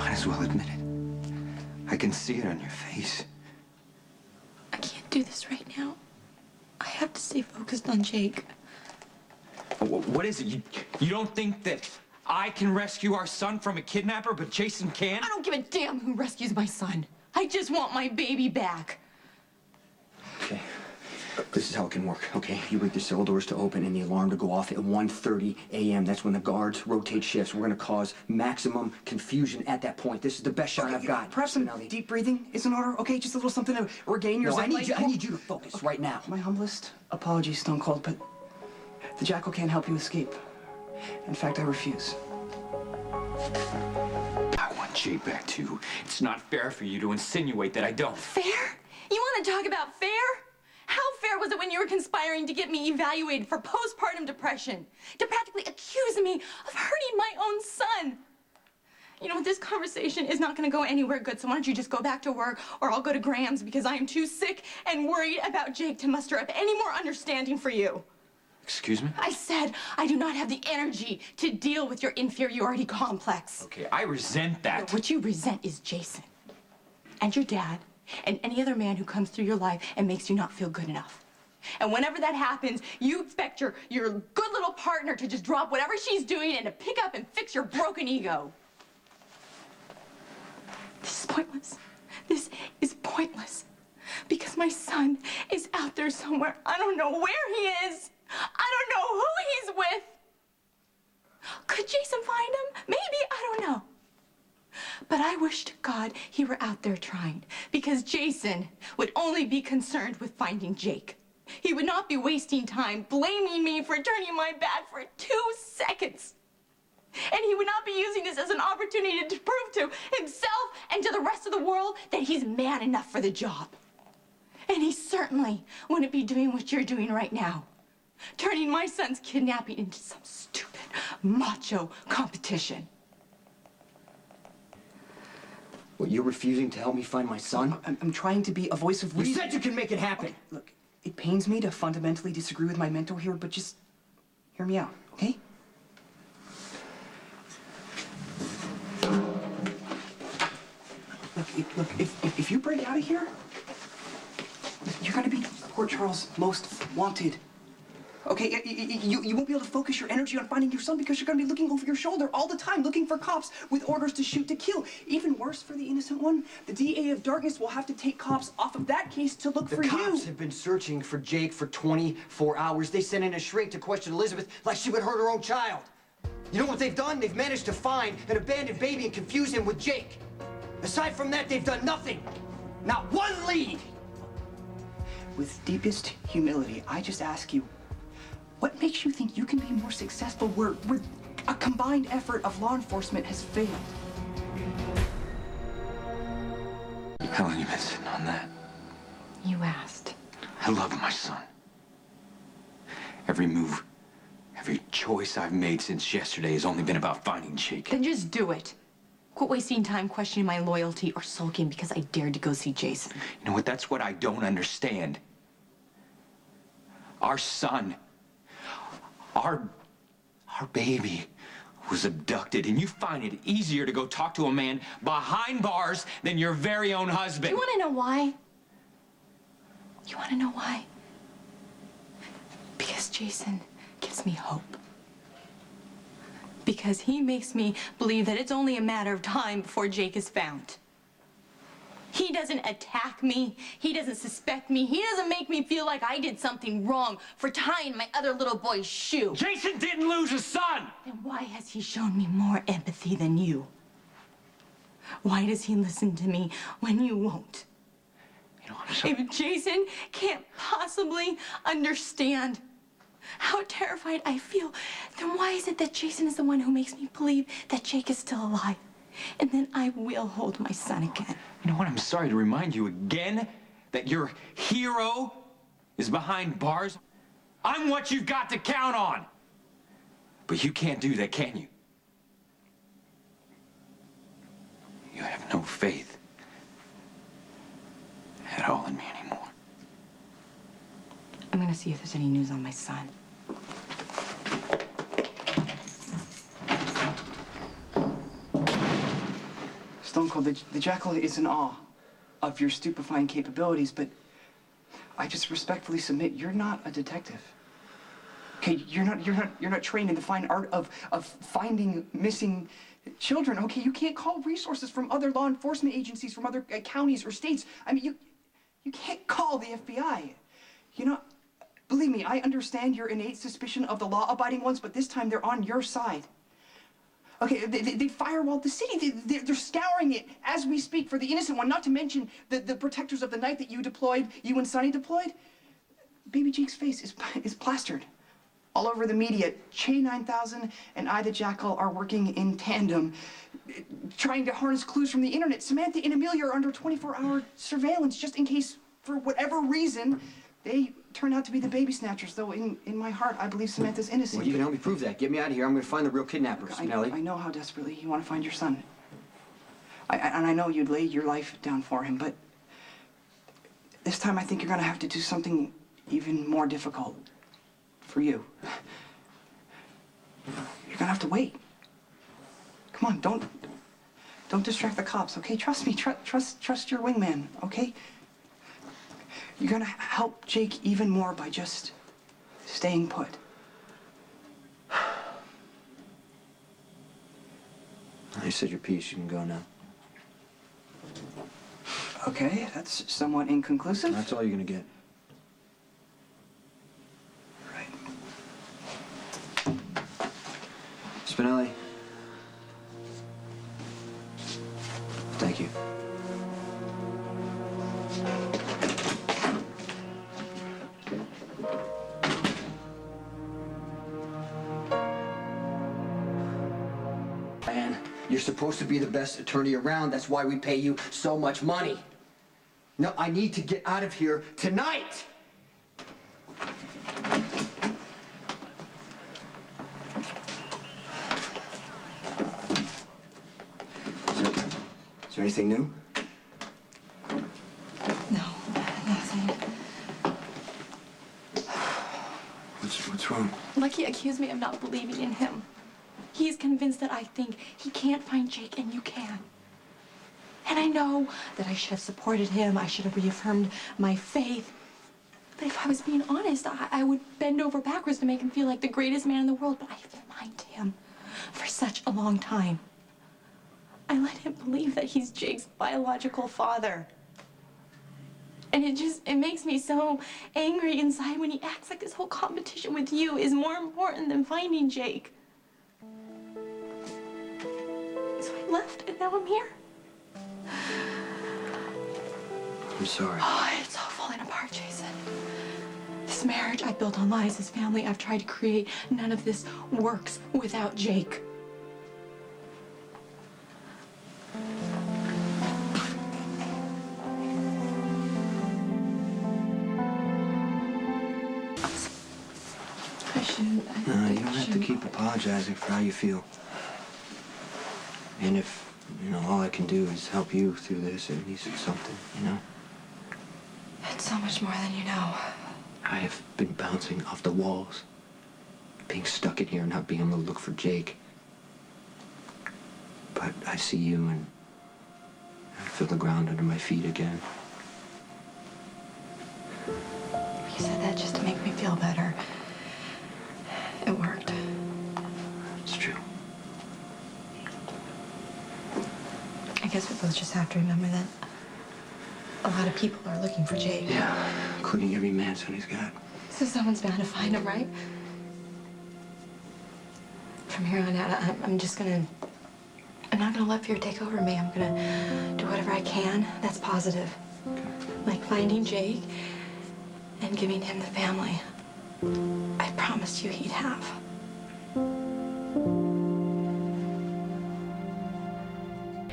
might as well admit it. I can see it on your face. I can't do this right now. I have to stay focused on Jake. What is it? You don't think that I can rescue our son from a kidnapper, but Jason can? I don't give a damn who rescues my son. I just want my baby back. Okay. This is how it can work, okay? You wait the cell doors to open and the alarm to go off at 1:30 a.m. That's when the guards rotate shifts. We're gonna cause maximum confusion at that point. This is the best shot I've got. Perhaps some deep breathing is in order, okay? Just a little something to regain your No, I zen. need you to focus right now. My humblest apologies, Stone Cold, but the Jackal can't help you escape. In fact, I refuse. I want Jake back too. It's not fair for you to insinuate that I don't. Fair? You want to talk about fair? How fair was it when you were conspiring to get me evaluated for postpartum depression? To practically accuse me of hurting my own son? You know what, this conversation is not going to go anywhere good, so why don't you just go back to work, or I'll go to Graham's because I am too sick and worried about Jake to muster up any more understanding for you. Excuse me? I said I do not have the energy to deal with your inferiority complex. Okay, I resent that. What you resent is Jason and your dad and any other man who comes through your life and makes you not feel good enough. And whenever that happens, you expect your good little partner to just drop whatever she's doing and to pick up and fix your broken ego. This is pointless. This is pointless. Because my son is out there somewhere. I don't know where he is. I don't know who he's with. Could Jason find him? Maybe, I don't know. But I wish to God he were out there trying, because Jason would only be concerned with finding Jake. He would not be wasting time blaming me for turning my back for 2 seconds. And he would not be using this as an opportunity to prove to himself and to the rest of the world that he's man enough for the job. And he certainly wouldn't be doing what you're doing right now, turning my son's kidnapping into some stupid macho competition. What, you're refusing to help me find my son? I'm trying to be a voice of You reason. said you can make it happen! Okay, look, it pains me to fundamentally disagree with my mentor here, but just hear me out, okay? Look, if you break out of here, you're gonna be Port Charles' most wanted. Okay, you won't be able to focus your energy on finding your son because you're gonna be looking over your shoulder all the time, looking for cops with orders to shoot to kill. Even worse for the innocent one, the DA of Darkness will have to take cops off of that case to look for you. The cops have been searching for Jake for 24 hours. They sent in a shrink to question Elizabeth like she would hurt her own child. You know what they've done? They've managed to find an abandoned baby and confuse him with Jake. Aside from that, they've done nothing. Not one lead. With deepest humility, I just ask you, what makes you think you can be more successful where a combined effort of law enforcement has failed? How long you been sitting on that? You asked. I love my son. Every move, every choice I've made since yesterday has only been about finding Jake. Then just do it. Quit wasting time questioning my loyalty or sulking because I dared to go see Jason. You know what? That's what I don't understand. Our son, our baby was abducted, and you find it easier to go talk to a man behind bars than your very own husband. You want to know why? You want to know why? Because Jason gives me hope. Because he makes me believe that it's only a matter of time before Jake is found. He doesn't attack me. He doesn't suspect me. He doesn't make me feel like I did something wrong for tying my other little boy's shoe. Jason didn't lose a son! Then why has he shown me more empathy than you? Why does he listen to me when you won't? You know, I'm so... If Jason can't possibly understand how terrified I feel, then why is it that Jason is the one who makes me believe that Jake is still alive? And then I will hold my son again. You know what? I'm sorry to remind you again that your hero is behind bars. I'm what you've got to count on! But you can't do that, can you? You have no faith at all in me anymore. I'm gonna see if there's any news on my son. Stone Cold, the Jackal is in awe of your stupefying capabilities, but I just respectfully submit you're not a detective. Okay, you're not trained in the fine art of finding missing children. Okay, you can't call resources from other law enforcement agencies, from other counties or states. I mean, you can't call the FBI. You know, believe me, I understand your innate suspicion of the law-abiding ones, but this time they're on your side. Okay, they firewalled the city. They're scouring it as we speak for the innocent one, not to mention the protectors of the night that you and Sonny deployed. Baby Jake's face is plastered all over the media. Che 9000 and I, the Jackal, are working in tandem, trying to harness clues from the internet. Samantha and Amelia are under 24-hour surveillance just in case, for whatever reason, they turn out to be the baby snatchers, though in my heart, I believe Samantha's innocent. Well, you can help me prove that. Get me out of here. I'm going to find the real kidnapper, Spinelli. I know how desperately you want to find your son. And I know you'd lay your life down for him, but this time I think you're going to have to do something even more difficult for you. You're going to have to wait. Come on, don't distract the cops, okay? Trust me. Trust your wingman, okay? You're gonna help Jake even more by just staying put. You said your piece. You can go now. Okay, that's somewhat inconclusive. That's all you're going to get. Right. Spinelli. Thank you. Man, you're supposed to be the best attorney around. That's why we pay you so much money. No, I need to get out of here tonight. Is there anything new? No, nothing. What's wrong? Lucky accused me of not believing in him. He's convinced that I think he can't find Jake and you can. And I know that I should have supported him. I should have reaffirmed my faith. But if I was being honest, I would bend over backwards to make him feel like the greatest man in the world. But I've lied to him for such a long time. I let him believe that he's Jake's biological father. And it makes me so angry inside when he acts like this whole competition with you is more important than finding Jake. So I left and now I'm here. I'm sorry. Oh, it's all falling apart, Jason. This marriage I built on lies, this family I've tried to create, none of this works without Jake. No, you don't have to keep apologizing for how you feel. And if, all I can do is help you through this, at least it's something, It's so much more than you know. I have been bouncing off the walls, being stuck in here and not being able to look for Jake. But I see you and I feel the ground under my feet again. You said that just to make me feel better. It worked. It's true. I guess we both just have to remember that a lot of people are looking for Jake. Yeah, including every man Sonny's got. So someone's bound to find him, right? From here on out, I'm not gonna let fear take over me. I'm gonna do whatever I can that's positive. Okay. Like finding Jake and giving him the family I promised you he'd have.